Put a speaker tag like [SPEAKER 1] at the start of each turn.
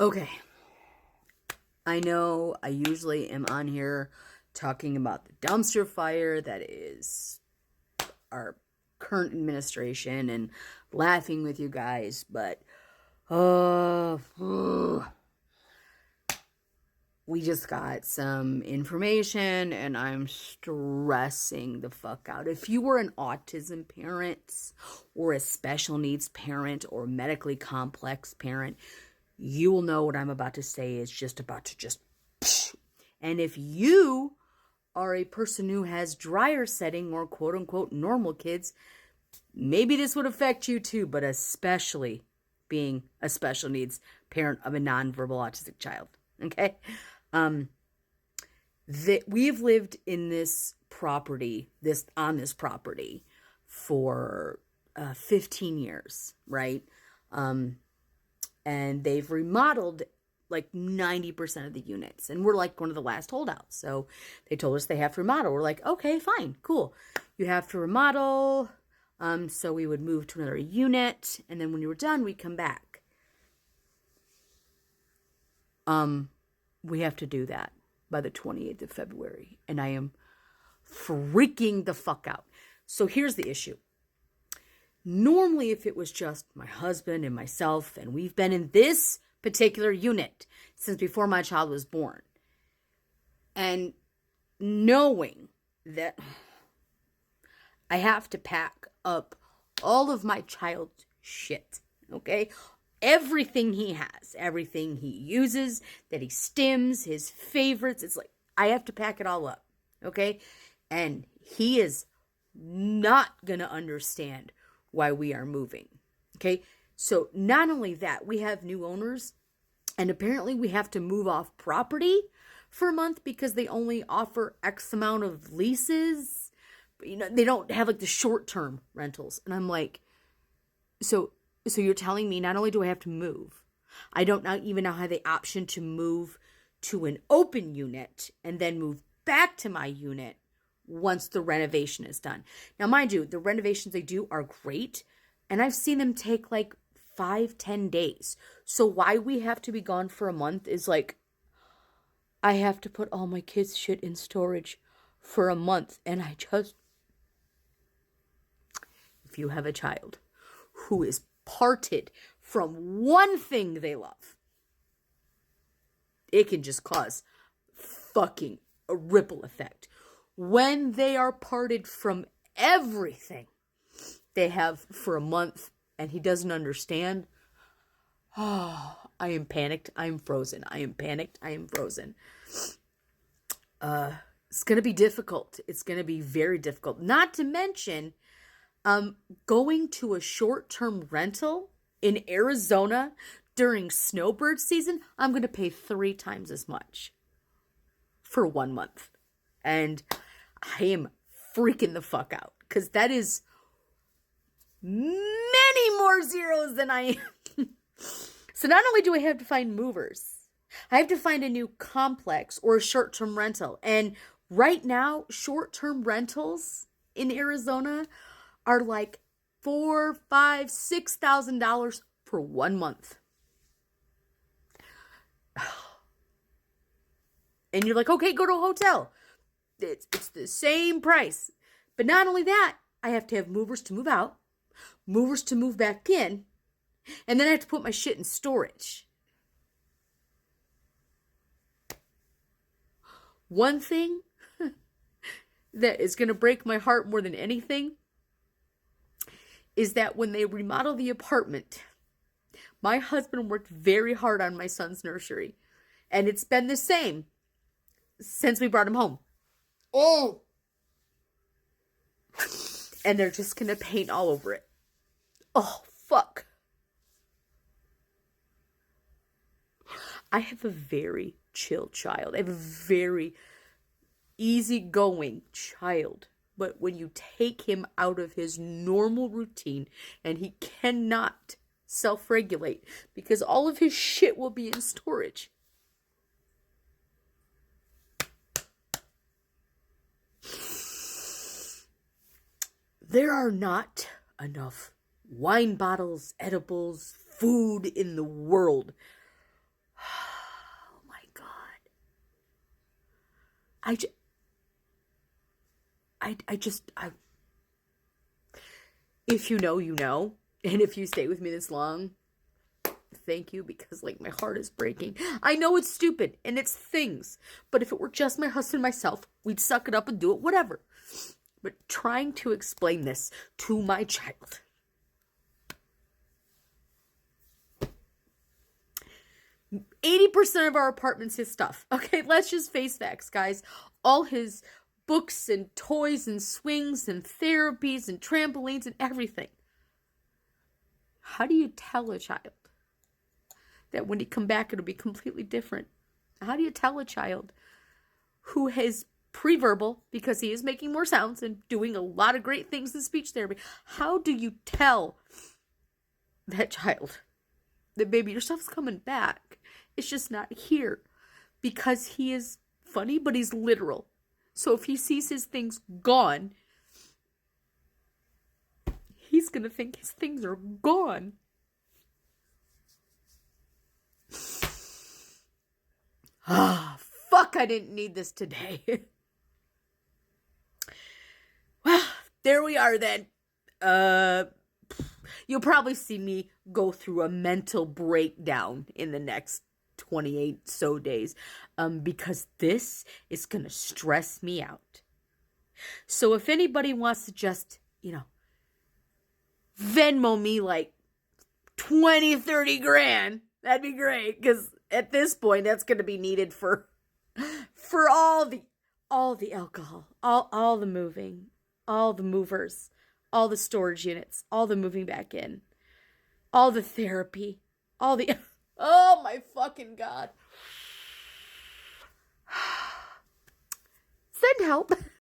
[SPEAKER 1] Okay, I know I usually am on here talking about the dumpster fire that is our current administration and laughing with you guys, but uh, we just got some information and I'm stressing the fuck out. If you were an autism parent or a special needs parent or medically complex parent, you will know what I'm about to say is just about to just. And if you are a person who has drier setting or quote unquote normal kids, maybe this would affect you too, but especially being a special needs parent of a nonverbal autistic child. Okay? That we've lived in this property, on this property for 15 years, right? And they've remodeled like 90% of the units, and we're like one of the last holdouts. So they told us they have to remodel. We're like, okay, fine, cool. You have to remodel. So we would move to another unit, and then when you were done, we'd come back. We have to do that by the 28th of February, and I am freaking the fuck out. So here's the issue. Normally, if it was just my husband and myself, and we've been in this particular unit since before my child was born, and knowing that I have to pack up all of my child's shit, okay? Everything he has, everything he uses, that he stims, his favorites, it's like, I have to pack it all up, okay? And he is not gonna understand why we are moving, okay? So not only that, we have new owners, and apparently we have to move off property for a month because they only offer X amount of leases. You know, they don't have like the short-term rentals. And I'm like, so you're telling me not only do I have to move, I don't even now have the option to move to an open unit and then move back to my unit once the renovation is done. Now, mind you, the renovations they do are great, and I've seen them take like 5-10 days. So why we have to be gone for a month is like, I have to put all my kids' shit in storage for a month, and I just, if you have a child who is parted from one thing they love, it can just cause fucking a ripple effect. When they are parted from everything they have for a month and he doesn't understand, oh, I am panicked. I am frozen. I am panicked. I am frozen. It's going to be difficult. It's going to be very difficult. Not to mention, going to a short-term rental in Arizona during snowbird season, I'm going to pay 3 times as much for 1 month. And I am freaking the fuck out because that is many more zeros than I am. So not only do I have to find movers, I have to find a new complex or a short-term rental. And right now, short-term rentals in Arizona are like $4,000, $5,000, $6,000 for 1 month. And you're like, okay, go to a hotel. It's the same price. But not only that, I have to have movers to move out, movers to move back in, and then I have to put my shit in storage. One thing that is going to break my heart more than anything is that when they remodel the apartment, my husband worked very hard on my son's nursery, and it's been the same since we brought him home. Oh! And they're just going to paint all over it. Oh, fuck. I have a very chill child. I have a very easygoing child. But when you take him out of his normal routine and he cannot self-regulate because all of his shit will be in storage. There are not enough wine bottles, edibles, food in the world I, j- I just, if you know, you know. And if you stay with me this long, thank you, because like my heart is breaking. I know it's stupid and it's things, but if it were just my husband and myself, we'd suck it up and do it, whatever. But trying to explain this to my child. 80% of our apartment's his stuff. Okay, let's just face facts, guys. All his books and toys and swings and therapies and trampolines and everything. How do you tell a child that when he come back it'll be completely different? How do you tell a child who has pre-verbal, because he is making more sounds and doing a lot of great things in speech therapy, how do you tell that child that, baby, your stuff's coming back, it's just not here? Because he is funny, but he's literal. So if he sees his things gone, he's gonna think his things are gone. Ah, fuck, I didn't need this today. Well, there we are then. You'll probably see me go through a mental breakdown in the next 28 so days, because this is gonna stress me out. So if anybody wants to just, Venmo me like 20, 30 grand, that'd be great, because at this point that's gonna be needed for all the alcohol, all the moving, all the movers, all the storage units, all the moving back in, all the therapy, all the oh my fucking God. Send help.